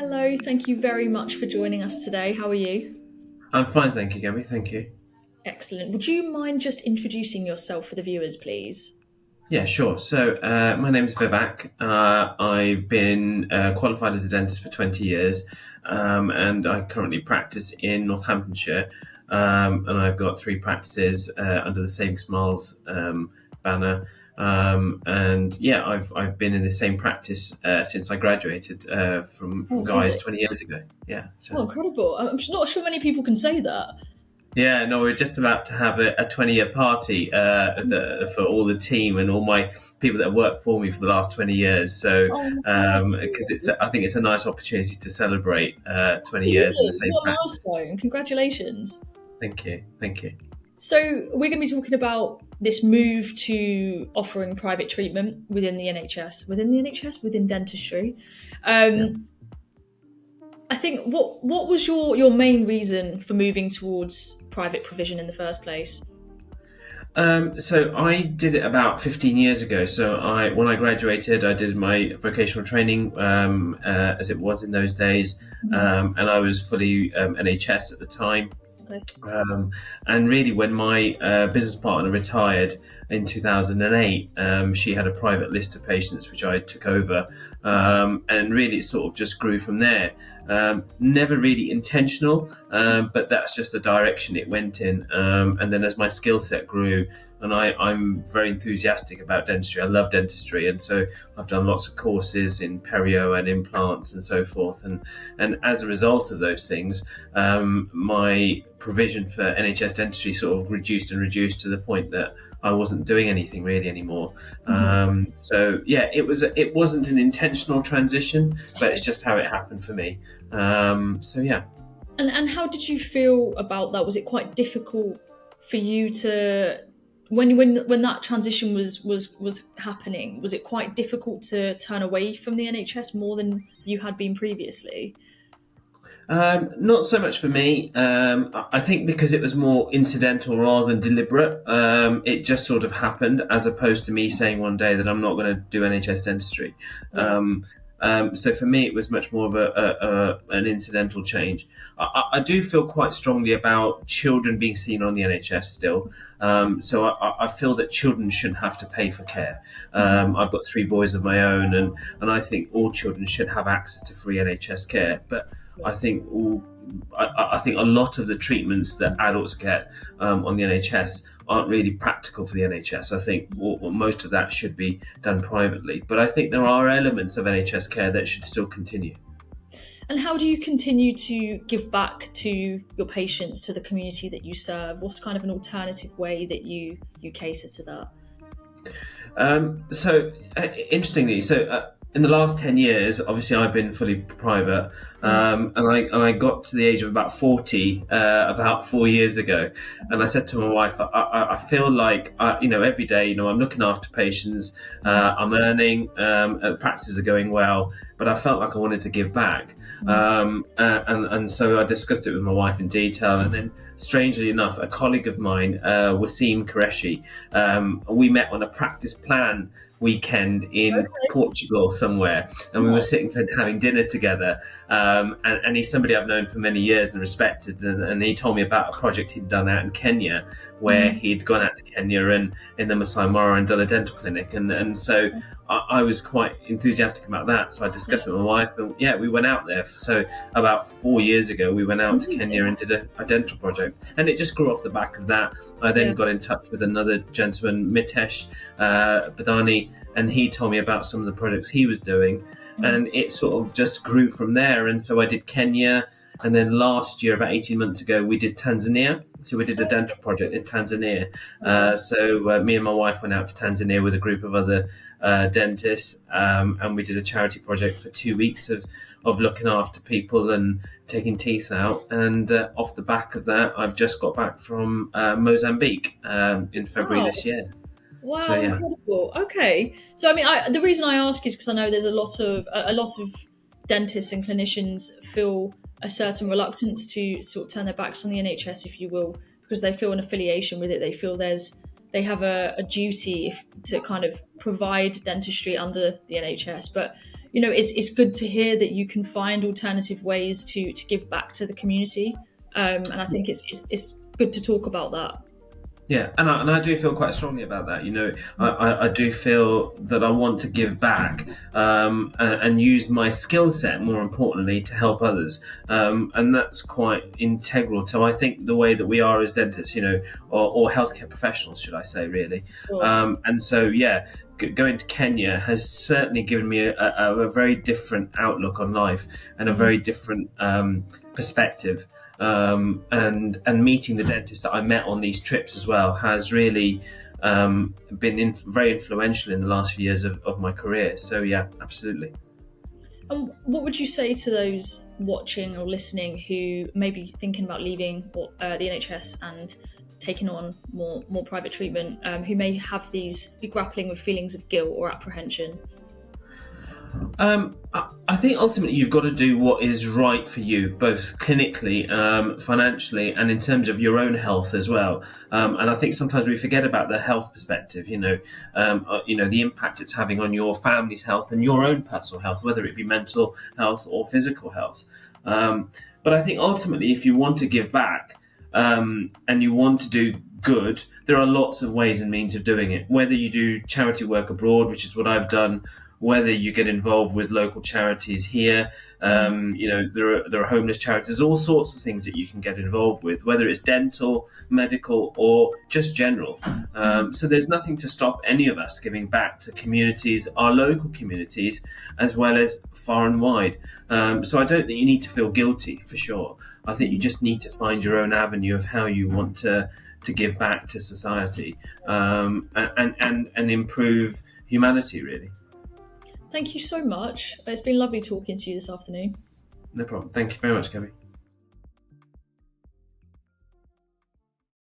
Hello, thank you very much for joining us today. How are you? I'm fine, thank you, Gabby. Thank you. Excellent. Would you mind just introducing yourself for the viewers, please? Yeah, sure. My name is Vivak. I've been qualified as a dentist for 20 years, and I currently practice in Northamptonshire. And I've got three practices under the Saving Smiles banner. And yeah, I've been in the same practice since I graduated from Oh, Guy's amazing. 20 years ago. Yeah, Oh, so. incredible. I'm not sure many people can say that. Yeah, no, we're just about to have a 20-year party for all the team and all my people that have worked for me for the last 20 years. So, Oh, because I think it's a nice opportunity to celebrate 20 years in the absolutely. same What a practice. milestone. Congratulations. Thank you, thank you. So, we're going to be talking about this move to offering private treatment within the NHS, within dentistry. Yeah. Um, I think what was your main reason for moving towards private provision in the first place? So I did it about 15 years ago. When I graduated, I did my vocational training, as it was in those days, Mhm. and I was fully NHS at the time. Okay. Um, and really, when my business partner retired in 2008, she had a private list of patients which I took over. And really, it sort of just grew from there. Never really intentional, but that's just the direction it went in. And then as my skill set grew, and I'm very enthusiastic about dentistry. I love dentistry, and so I've done lots of courses in perio and implants and so forth. And as a result of those things, my provision for NHS dentistry sort of reduced and reduced to the point that I wasn't doing anything really anymore. Mhm. So yeah, it wasn't an intentional transition, but it's just how it happened for me. So yeah. And how did you feel about that? Was it quite difficult for you to when that transition was happening? Was it quite difficult to turn away from the NHS more than you had been previously? Not so much for me. I think because it was more incidental rather than deliberate, it just sort of happened as opposed to me saying one day that I'm not going to do NHS dentistry. Right. So for me, it was much more of an incidental change. I do feel quite strongly about children being seen on the NHS still. So I feel that children shouldn't have to pay for care. I've got three boys of my own, and I think all children should have access to free NHS care. But I Yeah. think I think a lot of the treatments that adults get on the NHS aren't really practical for the NHS. I think most of that should be done privately. But I think there are elements of NHS care that should still continue. And how do you continue to give back to your patients, to the community that you serve? What's kind of an alternative way that you cater to that? Interestingly, in the last 10 years, obviously I've been fully private, and I got to the age of about 40 about 4 years ago, and I said to my wife, I feel like every day, I'm looking after patients, I'm earning, practices are going well, but I felt like I wanted to give back. And so I discussed it with my wife in detail, and then strangely enough, a colleague of mine, Wasim Qureshi, we met on a practice plan weekend in Okay. Portugal somewhere, and we were sitting for having dinner together. And he's somebody I've known for many years and respected, and he told me about a project he'd done out in Kenya, where Mm. he'd gone out to Kenya and in the Masai Mara and done a dental clinic, and so I was quite enthusiastic about that. So I Yeah. discussed it with my wife, and yeah, we went out there. So about 4 years ago, we went out to Kenya and did a dental project, and it just grew off the back of that. I Yeah. then got in touch with another gentleman, Mitesh Badani, and he told me about some of the projects he was doing, Mm. and it sort of just grew from there. And so I did Kenya, and then last year, about 18 months ago, we did Tanzania. So we did a dental project in Tanzania. Wow. Me and my wife went out to Tanzania with a group of other dentists, and we did a charity project for 2 weeks of looking after people and taking teeth out. And off the back of that, I've just got back from Mozambique in February Wow. this year. So Wow, yeah. incredible. Okay. So I mean, the reason I ask is because I know there's a lot of dentists and clinicians feel a certain reluctance to sort of turn their backs on the NHS, if you will, because they feel an affiliation with it. They feel they have a duty to kind of provide dentistry under the NHS. But it's good to hear that you can find alternative ways to give back to the community, and I think it's good to talk about that. Yeah, and I do feel quite strongly about that. I do feel that I want to give back, and use my skill set, more importantly, to help others. And that's quite integral to, I think, the way that we are as dentists, or healthcare professionals, should I say, really. Sure. And so, yeah, going to Kenya has certainly given me a very different outlook on life, and a very different perspective. And meeting the dentist that I met on these trips as well has really been very influential in the last few years of my career. So yeah, absolutely. And what would you say to those watching or listening who may be thinking about leaving the NHS and taking on more private treatment, who may be grappling with feelings of guilt or apprehension? I think ultimately you've got to do what is right for you, both clinically, financially, and in terms of your own health as well. And I think sometimes we forget about the health perspective. The impact it's having on your family's health and your own personal health, whether it be mental health or physical health. But I think ultimately, if you want to give back, and you want to do good, there are lots of ways and means of doing it. Whether you do charity work abroad, which is what I've done, whether you get involved with local charities here, there are homeless charities, all sorts of things that you can get involved with, whether it's dental, medical, or just general. So there's nothing to stop any of us giving back to communities, our local communities, as well as far and wide. So I don't think you need to feel guilty, for sure. I think you just need to find your own avenue of how you want to give back to society, and improve humanity, really. Thank you so much. It's been lovely talking to you this afternoon. No problem. Thank you very much, Kevin.